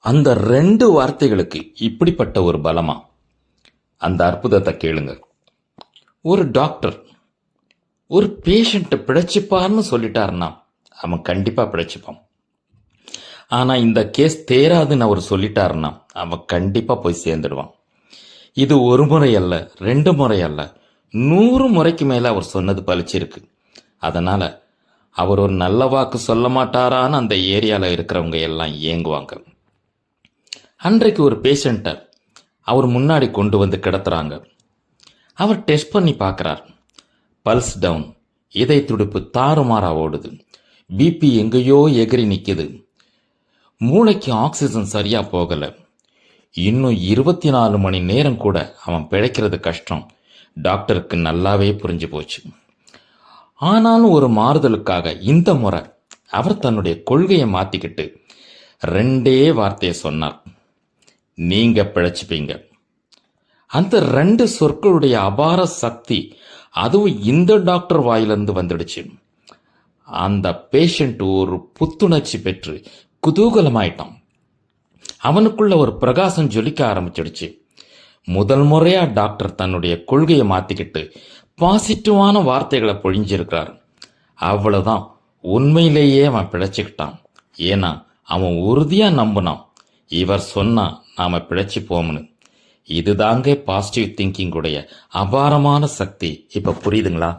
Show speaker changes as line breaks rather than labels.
அந்த 2 வார்த்தைகளுக்கு இப்படிப்பட்ட ஒரு பலமா? அந்த அற்புதத்தை கேளுங்க. ஒரு டாக்டர் ஒரு பேஷண்ட் பிழைச்சிப்பார்னு சொல்லிட்டாருன்னா அவன் கண்டிப்பா பிழைச்சிப்பான். ஆனா இந்த கேஸ் தேராதுன்னு அவர் சொல்லிட்டாருன்னா அவன் கண்டிப்பா போய் சேர்ந்துடுவான். இது ஒரு முறை அல்ல, 2 முறை அல்ல, 100 முறைக்கு மேல அவர் சொன்னது பலிச்சிருக்கு. அதனால அவர் ஒரு நல்ல வாக்கு சொல்ல மாட்டாரான்னு அந்த ஏரியால இருக்கிறவங்க எல்லாம் ஏங்குவாங்க. அன்றைக்கு ஒரு பேஷண்ட்டை அவர் முன்னாடி கொண்டு வந்து கிடத்துறாங்க. அவர் டெஸ்ட் பண்ணி பார்க்குறார். பல்ஸ் டவுன், இதய துடிப்பு தாறுமாறா ஓடுது, பிபி எங்கேயோ எகிரி நிற்குது, மூளைக்கு ஆக்சிஜன் சரியா போகல, இன்னும் 24 மணி நேரம் கூட அவன் பிழைக்கிறது கஷ்டம். டாக்டருக்கு நல்லாவே புரிஞ்சு போச்சு. ஆனாலும் ஒரு மாறுதலுக்காக இந்த முறை அவர் தன்னுடைய கொள்கையை மாத்திக்கிட்டு 2 வார்த்தையை சொன்னார். நீங்க பிழைச்சிப்பீங்க. அந்த 2 சொற்களுடைய அபார சக்தி அதுவும் இந்த டாக்டர் வாயிலிருந்து வந்துடுச்சு. அந்த பேஷண்ட் ஒரு புத்துணர்ச்சி பெற்று குதூகலமாயிட்டான். அவனுக்குள்ள ஒரு பிரகாசம் ஜொலிக்க ஆரம்பிச்சிடுச்சு. முதல் முறையா டாக்டர் தன்னுடைய கொள்கையை மாத்திக்கிட்டு பாசிட்டிவான வார்த்தைகளை பொழிஞ்சிருக்கிறார். அவ்வளவுதான், உண்மையிலேயே அவன் பிழைச்சுக்கிட்டான். ஏன்னா அவன் உறுதியா நம்பினான், இவர் சொன்னா நாம பிழைச்சிப்போம்னு. இதுதாங்க பாசிட்டிவ் திங்கிங் உடைய அபாரமான சக்தி. இப்ப புரியுதுங்களா?